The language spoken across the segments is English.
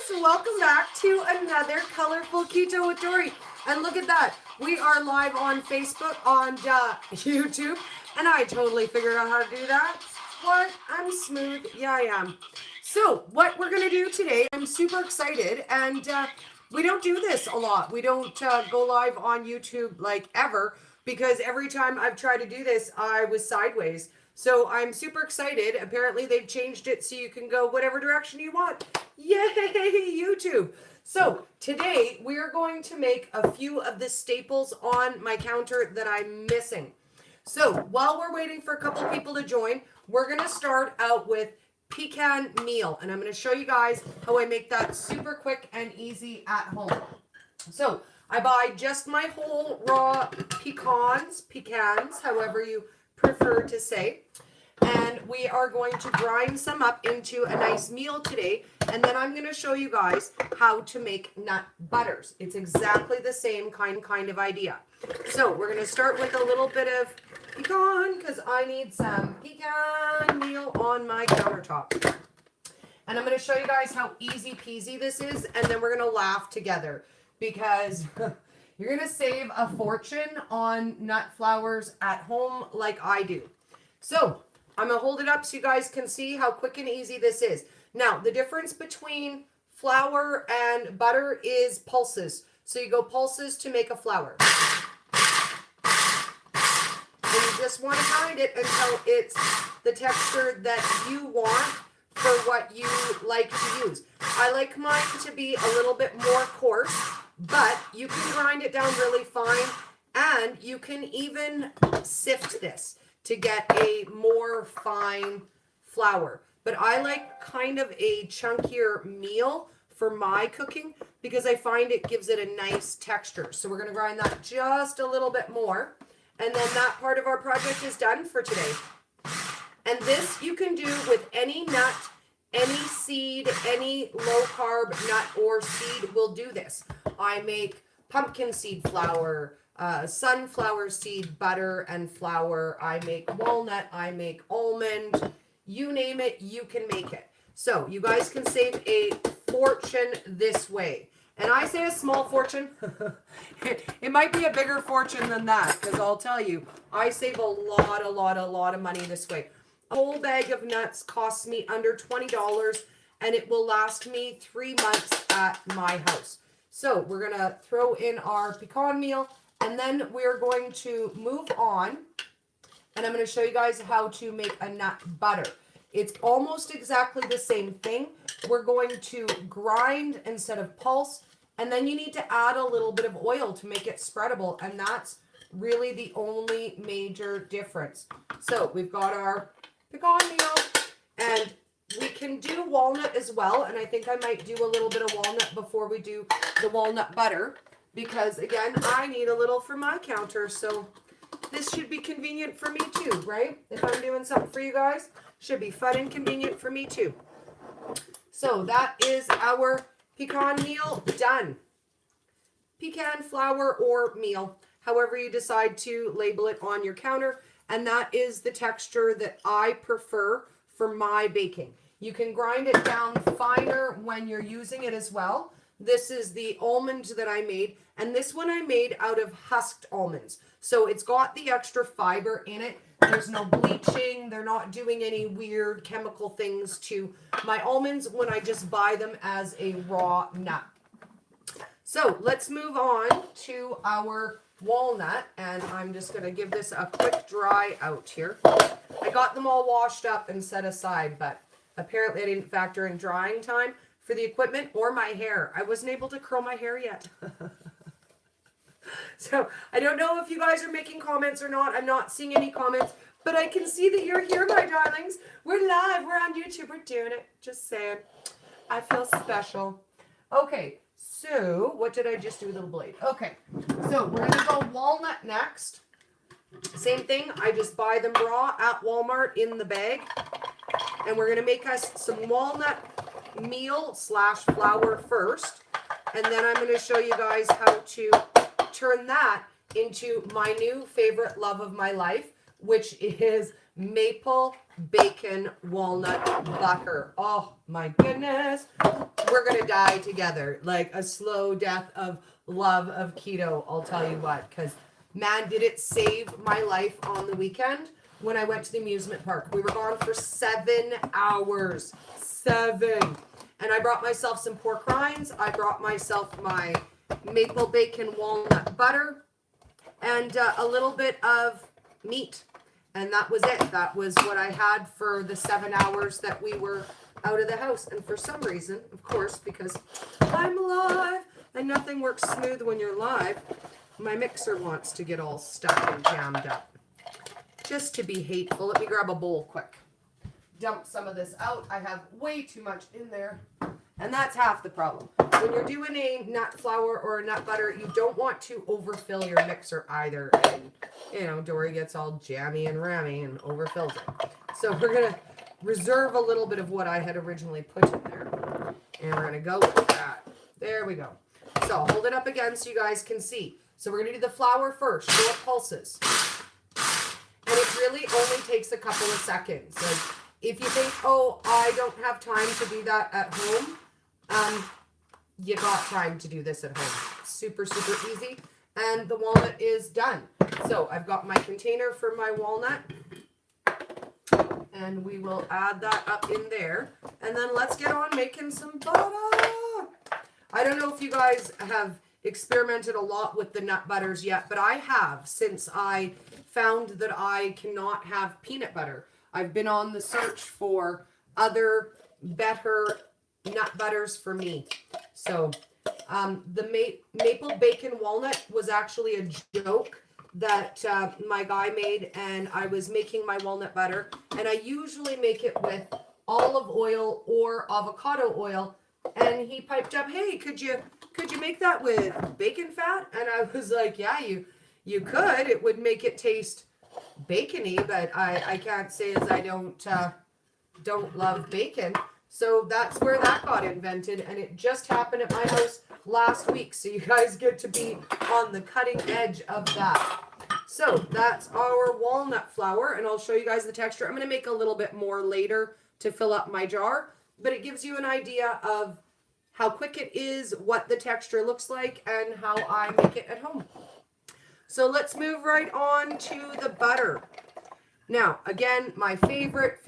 So welcome back to another colorful keto with Dory. And look at that, we are live on Facebook, on YouTube, and I totally figured out how to do that. What? I'm smooth. Yeah, I am. So what we're gonna do today, I'm super excited, and we don't do this a lot. We don't go live on YouTube like ever, because every time I've tried to do this, I was sideways. So I'm super excited. Apparently they've changed it so you can go whatever direction you want. Yay, YouTube. So today we are going to make a few of the staples on my counter that I'm missing. So while we're waiting for a couple people to join, we're going to start out with pecan meal. And I'm going to show you guys how I make that super quick and easy at home. So I buy just my whole raw pecans, however you prefer to say. And we are going to grind some up into a nice meal today. And then I'm going to show you guys how to make nut butters. It's exactly the same kind of idea. So we're going to start with a little bit of pecan because I need some pecan meal on my countertop. And I'm going to show you guys how easy peasy this is. And then we're going to laugh together because you're going to save a fortune on nut flours at home like I do. So I'm going to hold it up so you guys can see how quick and easy this is. Now, the difference between flour and butter is pulses. So you go pulses to make a flour. And you just want to grind it until it's the texture that you want for what you like to use. I like mine to be a little bit more coarse, but you can grind it down really fine, and you can even sift this to get a more fine flour. But I like kind of a chunkier meal for my cooking because I find it gives it a nice texture. So we're going to grind that just a little bit more. And then that part of our project is done for today. And this you can do with any nut, any seed, any low carb nut or seed will do this. I make pumpkin seed flour, sunflower seed butter and flour. I make walnut, I make almond, you name it, you can make it. So you guys can save a fortune this way. And I say a small fortune. It might be a bigger fortune than that, because I'll tell you, I save a lot of money this way. A whole bag of nuts costs me under $20, and it will last me 3 months at my house. So we're going to throw in our pecan meal, and then we're going to move on, and I'm going to show you guys how to make a nut butter. It's almost exactly the same thing. We're going to grind instead of pulse, and then you need to add a little bit of oil to make it spreadable, and that's really the only major difference. So we've got our pecan meal, and we can do walnut as well, and I think I might do a little bit of walnut before we do the walnut butter, because again, I need a little for my counter, so this should be convenient for me too, right? If I'm doing something for you guys, should be fun and convenient for me too. So that is our pecan meal done. Pecan flour or meal, however you decide to label it on your counter, and that is the texture that I prefer for my baking. You can grind it down finer when you're using it as well. This is the almond that I made, and this one I made out of husked almonds. So it's got the extra fiber in it. There's no bleaching. They're not doing any weird chemical things to my almonds when I just buy them as a raw nut. So let's move on to our walnut, and I'm just going to give this a quick dry out here. I got them all washed up and set aside, but apparently I didn't factor in drying time for the equipment or my hair. I wasn't able to curl my hair yet. So I don't know if you guys are making comments or not. I'm not seeing any comments, but I can see that you're here, my darlings. We're live. We're on YouTube. We're doing it. Just saying. I feel special. Okay, so what did I just do with the blade? Okay, so we're going to go walnut next. Same thing. I just buy them raw at Walmart in the bag. And we're going to make us some walnut meal / flour first. And then I'm going to show you guys how to turn that into my new favorite love of my life, which is maple bacon walnut butter. Oh my goodness. We're going to die together. Like a slow death of love of keto, I'll tell you what. Because, man, did it save my life on the weekend when I went to the amusement park. We were gone for 7 hours. 7. And I brought myself some pork rinds. I brought myself my maple bacon walnut butter and a little bit of meat. And that was it. That was what I had for the 7 hours that we were out of the house. And for some reason, of course, because I'm live and nothing works smooth when you're live, my mixer wants to get all stuck and jammed up. Just to be hateful, let me grab a bowl quick. Dump some of this out. I have way too much in there. And that's half the problem. When you're doing a nut flour or a nut butter, you don't want to overfill your mixer either. And, you know, Dory gets all jammy and rammy and overfills it. So we're going to reserve a little bit of what I had originally put in there. And we're going to go with that. There we go. So hold it up again so you guys can see. So we're going to do the flour first. Short pulses. And it really only takes a couple of seconds. Like, if you think, oh, I don't have time to do that at home, you got time to do this at home. Super, super easy. And the walnut is done. So I've got my container for my walnut. And we will add that up in there. And then let's get on making some butter. I don't know if you guys have experimented a lot with the nut butters yet, but I have since I found that I cannot have peanut butter. I've been on the search for other better nut butters for me. So the maple bacon walnut was actually a joke that my guy made, and I was making my walnut butter, and I usually make it with olive oil or avocado oil, and he piped up, hey, could you make that with bacon fat? And I was like, yeah, you could. It would make it taste bacony, but I can't say as I don't love bacon. So that's where that got invented, and it just happened at my house last week. So you guys get to be on the cutting edge of that. So that's our walnut flour, and I'll show you guys the texture. I'm going to make a little bit more later to fill up my jar, but it gives you an idea of how quick it is, what the texture looks like, and how I make it at home. So let's move right on to the butter. Now, again, my favorite.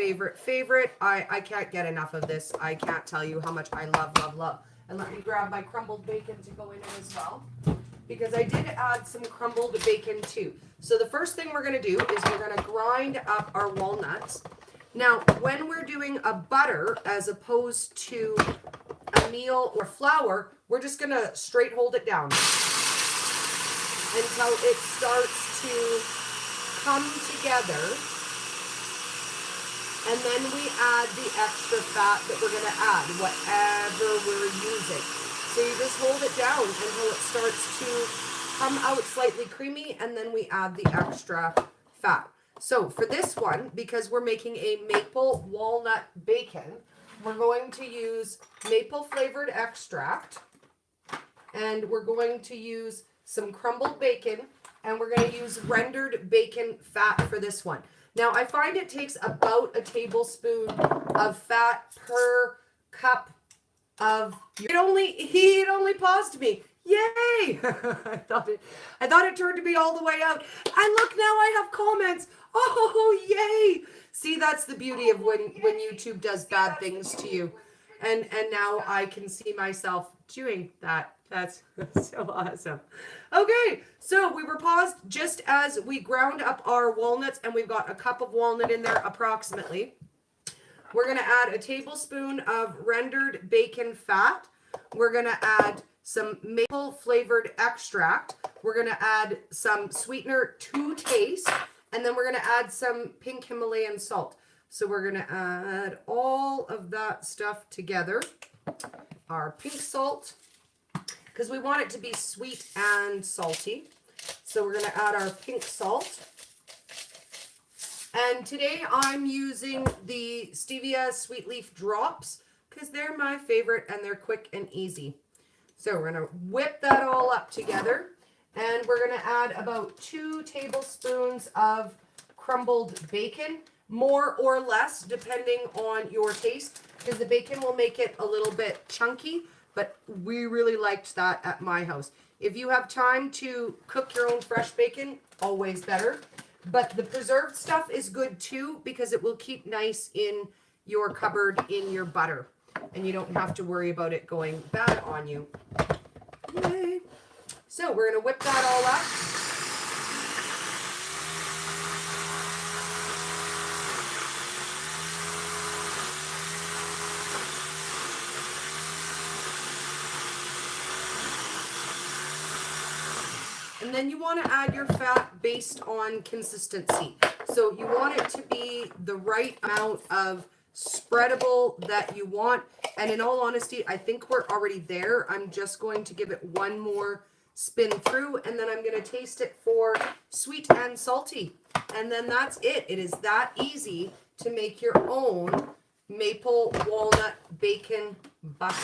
I can't get enough of this. I can't tell you how much I love. And let me grab my crumbled bacon to go in it as well, because I did add some crumbled bacon too. So the first thing we're going to do is we're going to grind up our walnuts. Now, when we're doing a butter as opposed to a meal or flour, we're just going to straight hold it down until it starts to come together. And then we add the extra fat that we're going to add, whatever we're using. So you just hold it down until it starts to come out slightly creamy, and then we add the extra fat. So for this one, because we're making a maple walnut bacon, we're going to use maple flavored extract, and we're going to use some crumbled bacon, and we're going to use rendered bacon fat for this one. Now, I find it takes about a tablespoon of fat per cup of... He only paused me. Yay! I thought it turned to be all the way out. And look, now I have comments. Oh, yay! See, that's the beauty of when YouTube does bad things to you. And now I can see myself doing that. That's so awesome. Okay, so we were paused just as we ground up our walnuts, and we've got a cup of walnut in there approximately. We're going to add a tablespoon of rendered bacon fat. We're going to add some maple flavored extract. We're going to add some sweetener to taste, and then we're going to add some pink Himalayan salt. So we're going to add all of that stuff together. Our pink salt, because we want it to be sweet and salty. So we're going to add our pink salt. And today I'm using the stevia sweet leaf drops because they're my favorite and they're quick and easy. So we're going to whip that all up together, and we're going to add about 2 tablespoons of crumbled bacon. more or less depending on your taste, because the bacon will make it a little bit chunky, but we really liked that at my house. If you have time to cook your own fresh bacon, always better. But the preserved stuff is good too, because it will keep nice in your cupboard in your butter, and you don't have to worry about it going bad on you. Yay. So we're going to whip that all up. And then you want to add your fat based on consistency. So you want it to be the right amount of spreadable that you want. And in all honesty, I think we're already there. I'm just going to give it one more spin through, and then I'm going to taste it for sweet and salty. And then that's it. It is that easy to make your own maple walnut bacon butter.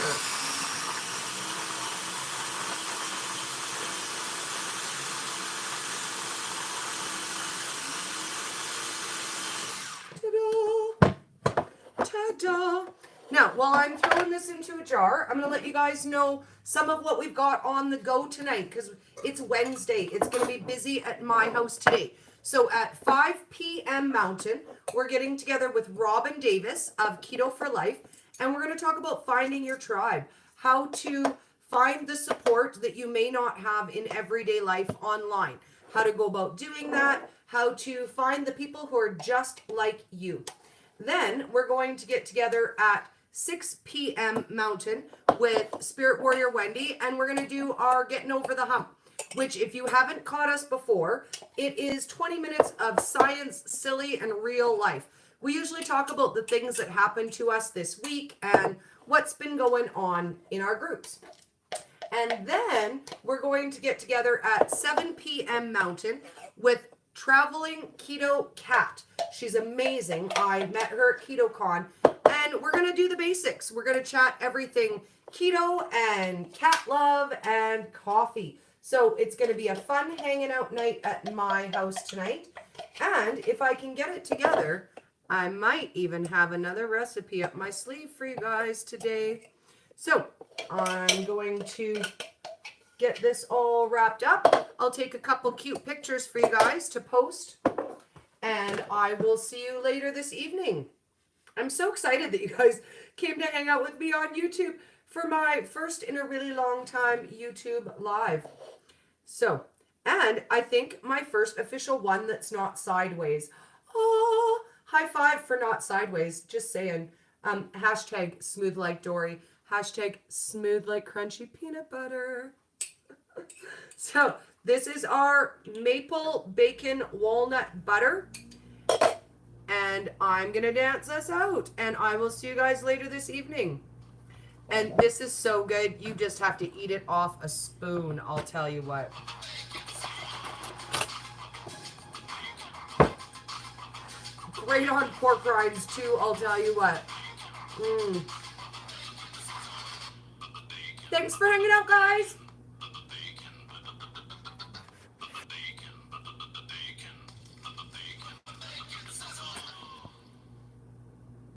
Ta-da! Now, while I'm throwing this into a jar, I'm going to let you guys know some of what we've got on the go tonight, because it's Wednesday. It's going to be busy at my house today. So at 5 p.m. Mountain, we're getting together with Robin Davis of Keto for Life, and we're going to talk about finding your tribe, how to find the support that you may not have in everyday life online, how to go about doing that, how to find the people who are just like you. Then we're going to get together at 6 p.m. Mountain with Spirit Warrior Wendy, and we're going to do our Getting Over the Hump, which, if you haven't caught us before, it is 20 minutes of science, silly, and real life. We usually talk about the things that happened to us this week and what's been going on in our groups. And then we're going to get together at 7 p.m. Mountain with Traveling Keto Cat. She's amazing. I met her at KetoCon, and we're going to do the basics. We're going to chat everything keto and cat love and coffee. So it's going to be a fun hanging out night at my house tonight. And if I can get it together, I might even have another recipe up my sleeve for you guys today. So I'm going to get this all wrapped up. I'll take a couple cute pictures for you guys to post, and I will see you later this evening. I'm so excited that you guys came to hang out with me on YouTube for my first in a really long time YouTube live. So, and I think my first official one that's not sideways. Oh, high five for not sideways. Just saying. Hashtag smooth like Dory. Hashtag smooth like crunchy peanut butter. So this is our maple bacon walnut butter, and I'm gonna dance us out, and I will see you guys later this evening. And this is so good, you just have to eat it off a spoon, I'll tell you what. Great on pork rinds too, I'll tell you what. Thanks for hanging out, guys.